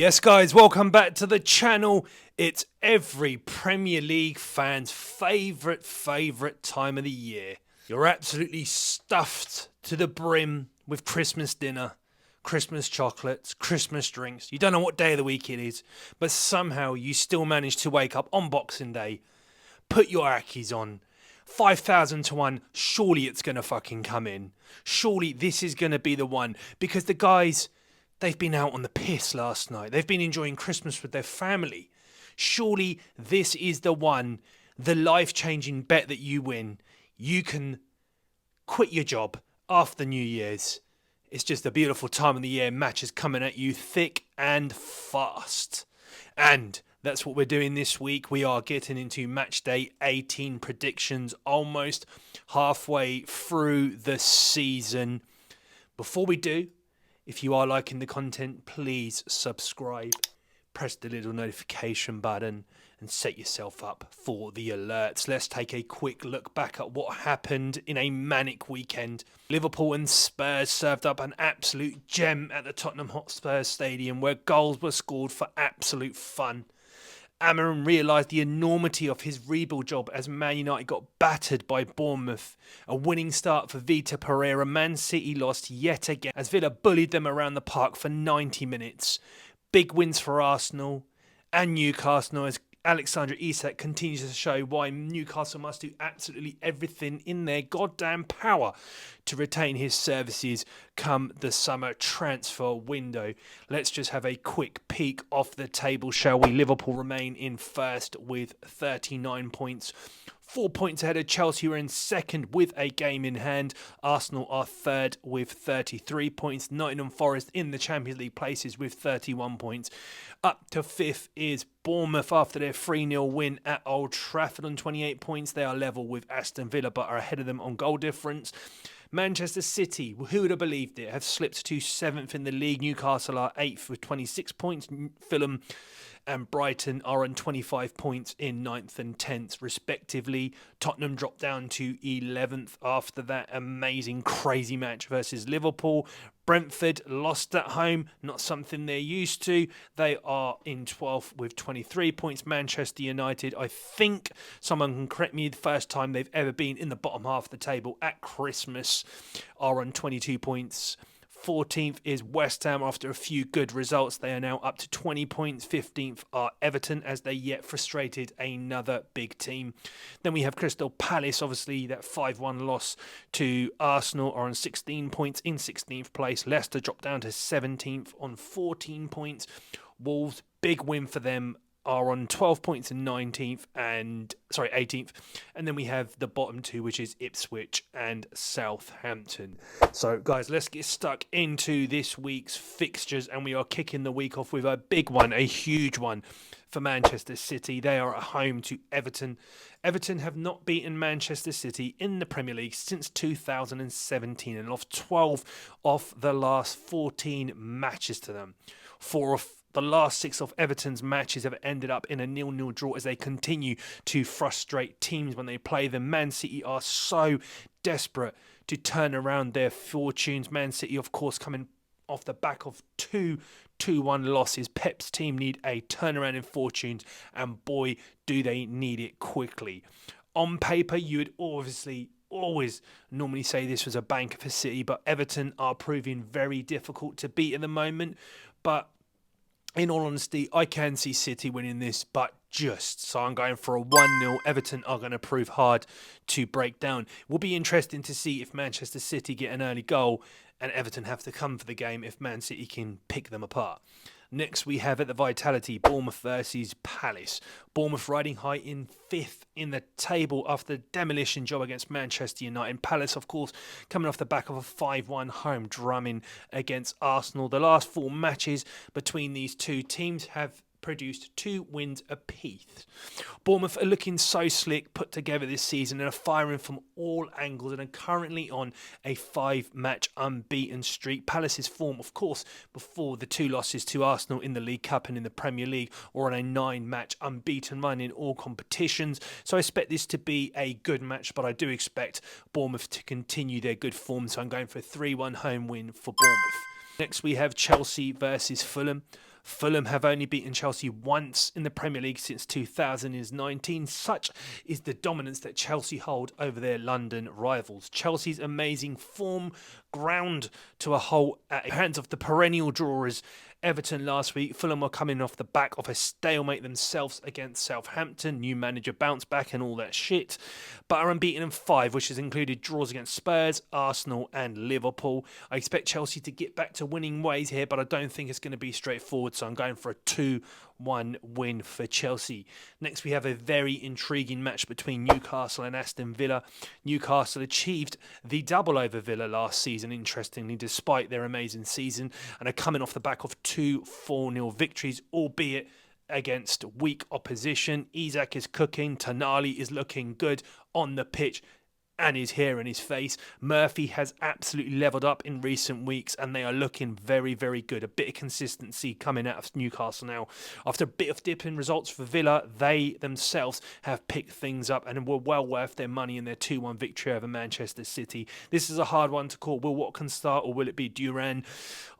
Yes, guys, welcome back to the channel. It's every Premier League fan's favourite time of the year. You're absolutely stuffed to the brim with Christmas dinner, Christmas chocolates, Christmas drinks. You don't know what day of the week it is, but somehow you still manage to wake up on Boxing Day, put your Ackies on, 5,000 to 1, surely it's going to fucking come in. Surely this is going to be the one, because the guys... they've been out on the piss last night. They've been enjoying Christmas with their family. Surely this is the one, the life-changing bet that you win. You can quit your job after New Year's. It's just a beautiful time of the year. Matches coming at you thick and fast. And that's what we're doing this week. We are getting into match day 18 predictions, almost halfway through the season. Before we do, if you are liking the content, please subscribe, press the little notification button and set yourself up for the alerts. Let's take a quick look back at what happened in a manic weekend. Liverpool and Spurs served up an absolute gem at the Tottenham Hotspur Stadium where goals were scored for absolute fun. Amarin realised the enormity of his rebuild job as Man United got battered by Bournemouth. A winning start for Vita Pereira. Man City lost yet again as Villa bullied them around the park for 90 minutes. Big wins for Arsenal and Newcastle as Alexander Isak continues to show why Newcastle must do absolutely everything in their goddamn power to retain his services come the summer transfer window. Let's just have a quick peek off the table, shall we? Liverpool remain in first with 39 points. 4 points ahead of Chelsea, who are in second with a game in hand. Arsenal are third with 33 points. Nottingham Forest in the Champions League places with 31 points. Up to fifth is Bournemouth after their 3-0 win at Old Trafford on 28 points. They are level with Aston Villa but are ahead of them on goal difference. Manchester City, who would have believed it, have slipped to 7th in the league. Newcastle are 8th with 26 points. Fulham and Brighton are on 25 points in 9th and 10th respectively. Tottenham dropped down to 11th after that amazing crazy match versus Liverpool. Brentford lost at home, not something they're used to. They are in 12th with 23 points. Manchester United, I think someone can correct me, the first time they've ever been in the bottom half of the table at Christmas, are on 22 points. 14th is West Ham after a few good results. They are now up to 20 points. 15th are Everton as they yet frustrated another big team. Then we have Crystal Palace, obviously that 5-1 loss to Arsenal, are on 16 points in 16th place. Leicester dropped down to 17th on 14 points. Wolves, big win for them, are on 12 points in 18th. And then we have the bottom two, which is Ipswich and Southampton. So guys, let's get stuck into this week's fixtures, and we are kicking the week off with a big one, a huge one for Manchester City. They are at home to Everton. Everton have not beaten Manchester City in the Premier League since 2017 and lost 12 of the last 14 matches to them. The last 6 of Everton's matches have ended up in a 0-0 draw as they continue to frustrate teams when they play them. Man City are so desperate to turn around their fortunes. Man City, of course, coming off the back of 2-1 losses. Pep's team need a turnaround in fortunes, and boy, do they need it quickly. On paper, you would obviously always normally say this was a banker for City, but Everton are proving very difficult to beat at the moment. But in all honesty, I can see City winning this, but just. So I'm going for a 1-0. Everton are going to prove hard to break down. It will be interesting to see if Manchester City get an early goal and Everton have to come for the game if Man City can pick them apart. Next, we have at the Vitality, Bournemouth versus Palace. Bournemouth riding high in 5th in the table after the demolition job against Manchester United. Palace, of course, coming off the back of a 5-1 home drumming against Arsenal. The last 4 matches between these two teams have produced 2 wins apiece. Bournemouth are looking so slick, put together this season, and are firing from all angles and are currently on a 5-match unbeaten streak. Palace's form, of course, before the 2 losses to Arsenal in the League Cup and in the Premier League, are on a 9-match unbeaten run in all competitions. So I expect this to be a good match, but I do expect Bournemouth to continue their good form. So I'm going for a 3-1 home win for Bournemouth. Next, we have Chelsea versus Fulham. Fulham have only beaten Chelsea once in the Premier League since 2019. Such is the dominance that Chelsea hold over their London rivals. Chelsea's amazing form ground to a halt at the hands of the perennial drawers Everton last week. Fulham were coming off the back of a stalemate themselves against Southampton. New manager bounce back and all that shit. But are unbeaten in 5, which has included draws against Spurs, Arsenal and Liverpool. I expect Chelsea to get back to winning ways here, but I don't think it's going to be straightforward. So I'm going for a 2-1 win for Chelsea. Next, we have a very intriguing match between Newcastle and Aston Villa. Newcastle achieved the double over Villa last season, interestingly, despite their amazing season, and are coming off the back of 2 4-0 victories, albeit against weak opposition. Isak is cooking. Tonali is looking good on the pitch and his hair and his face. Murphy has absolutely levelled up in recent weeks and they are looking very, very good. A bit of consistency coming out of Newcastle now. After a bit of dip in results for Villa, they themselves have picked things up and were well worth their money in their 2-1 victory over Manchester City. This is a hard one to call. Will Watkins start or will it be Duran?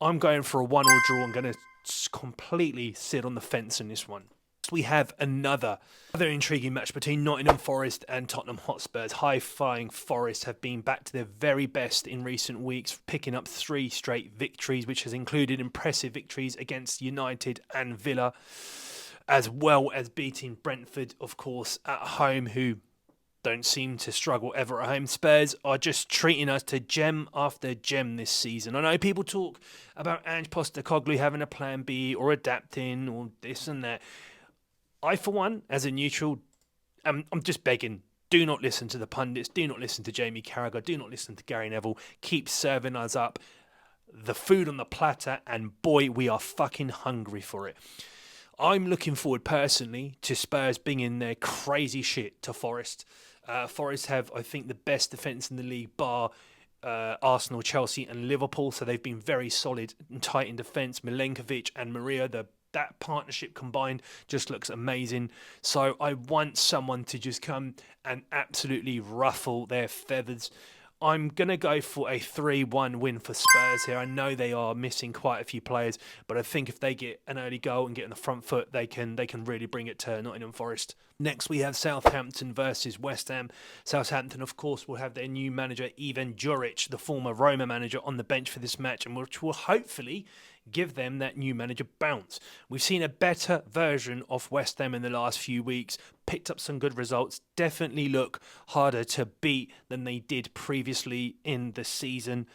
I'm going for a 1-1 draw. I'm going to completely sit on the fence in this one. We have another intriguing match between Nottingham Forest and Tottenham Hotspurs. High-flying Forest have been back to their very best in recent weeks, picking up 3 straight victories, which has included impressive victories against United and Villa, as well as beating Brentford, of course, at home, who don't seem to struggle ever at home. Spurs are just treating us to gem after gem this season. I know people talk about Ange Postecoglou having a plan B or adapting or this and that. I, for one, as a neutral, I'm just begging, do not listen to the pundits, do not listen to Jamie Carragher, do not listen to Gary Neville. Keep serving us up the food on the platter, and boy, we are fucking hungry for it. I'm looking forward personally to Spurs bringing their crazy shit to Forest. Forest have, I think, the best defence in the league, bar Arsenal, Chelsea and Liverpool, so they've been very solid and tight in defence. Milenkovic and Maria, that partnership combined just looks amazing. So I want someone to just come and absolutely ruffle their feathers. I'm going to go for a 3-1 win for Spurs here. I know they are missing quite a few players, but I think if they get an early goal and get on the front foot, they can really bring it to Nottingham Forest. Next, we have Southampton versus West Ham. Southampton, of course, will have their new manager, Ivan Juric, the former Roma manager, on the bench for this match, and which will hopefully give them that new manager bounce. We've seen a better version of West Ham in the last few weeks, picked up some good results, definitely look harder to beat than they did previously in the season.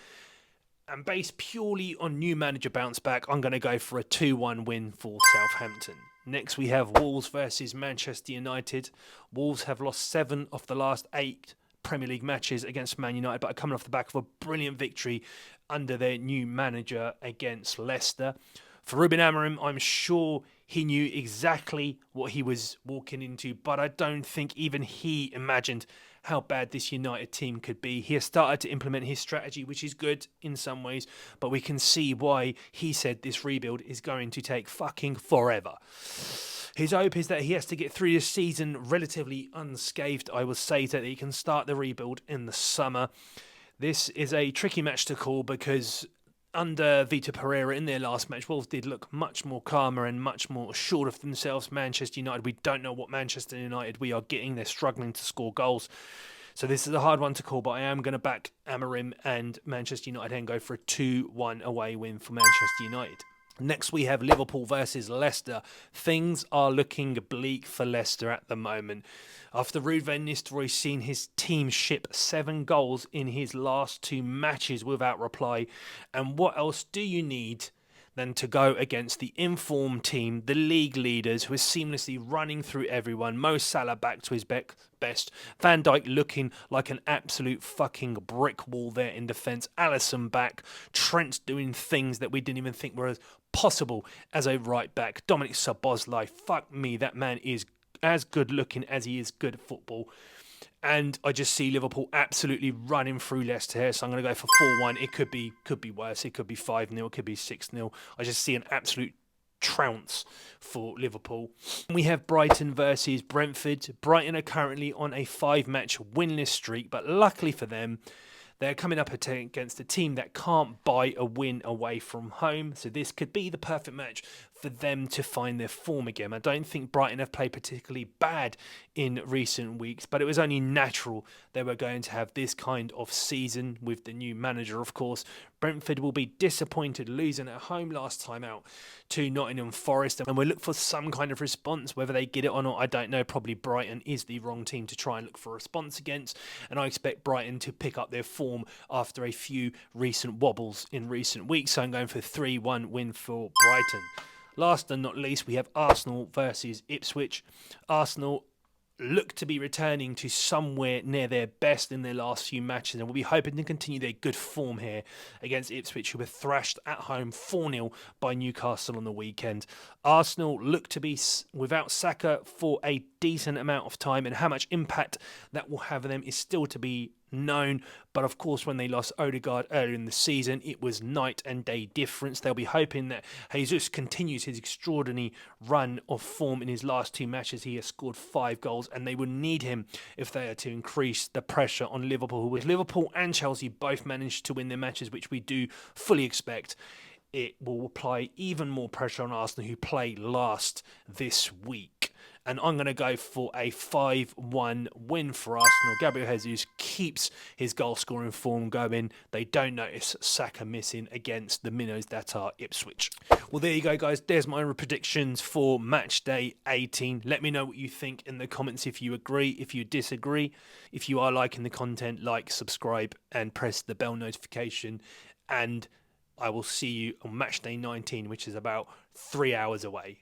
And based purely on new manager bounce back, I'm going to go for a 2-1 win for Southampton. Next, we have Wolves versus Manchester United. Wolves have lost 7 of the last 8 Premier League matches against Man United, but are coming off the back of a brilliant victory under their new manager against Leicester. For Ruben Amorim, I'm sure he knew exactly what he was walking into, but I don't think even he imagined how bad this United team could be. He has started to implement his strategy, which is good in some ways, but we can see why he said this rebuild is going to take fucking forever. His hope is that he has to get through this season relatively unscathed. I will say that he can start the rebuild in the summer. This is a tricky match to call because under Vitor Pereira in their last match, Wolves did look much more calmer and much more assured of themselves. Manchester United, we don't know what Manchester United we are getting. They're struggling to score goals. So this is a hard one to call, but I am going to back Amorim and Manchester United and go for a 2-1 away win for Manchester United. Next, we have Liverpool versus Leicester. Things are looking bleak for Leicester at the moment. After Ruud van Nistelrooy seen his team ship 7 goals in his last 2 matches without reply. And what else do you need than to go against the informed team, the league leaders, who are seamlessly running through everyone? Mo Salah back to his best. Van Dijk looking like an absolute fucking brick wall there in defence. Alisson back. Trent's doing things that we didn't even think were as possible as a right back. Dominic Szoboszlai, fuck me, that man is as good looking as he is good at football. And I just see Liverpool absolutely running through Leicester here, so I'm going to go for 4-1. It could be worse. It could be 5-0. It could be 6-0. I just see an absolute trounce for Liverpool. We have Brighton versus Brentford. Brighton are currently on a 5-match winless streak, but luckily for them, they're coming up against a team that can't buy a win away from home. So this could be the perfect match for them to find their form again. I don't think Brighton have played particularly bad in recent weeks, but it was only natural they were going to have this kind of season with the new manager, of course. Brentford will be disappointed losing at home last time out to Nottingham Forest, and we'll look for some kind of response. Whether they get it or not, I don't know. Probably Brighton is the wrong team to try and look for a response against, and I expect Brighton to pick up their form after a few recent wobbles in recent weeks. So I'm going for a 3-1 win for Brighton. Last and not least, we have Arsenal versus Ipswich. Arsenal look to be returning to somewhere near their best in their last few matches, and we'll be hoping to continue their good form here against Ipswich, who were thrashed at home 4-0 by Newcastle on the weekend. Arsenal look to be without Saka for a decent amount of time, and how much impact that will have on them is still to be known. But of course, when they lost Odegaard earlier in the season, it was night and day difference. They'll be hoping that Jesus continues his extraordinary run of form in his last 2 matches. He has scored 5 goals, and they will need him if they are to increase the pressure on Liverpool. With Liverpool and Chelsea both managed to win their matches, which we do fully expect, it will apply even more pressure on Arsenal, who play last this week. And I'm going to go for a 5-1 win for Arsenal. Gabriel Jesus keeps his goal-scoring form going. They don't notice Saka missing against the minnows that are Ipswich. Well, there you go, guys. There's my predictions for match day 18. Let me know what you think in the comments, if you agree, if you disagree. If you are liking the content, like, subscribe, and press the bell notification. And I will see you on match day 19, which is about 3 hours away.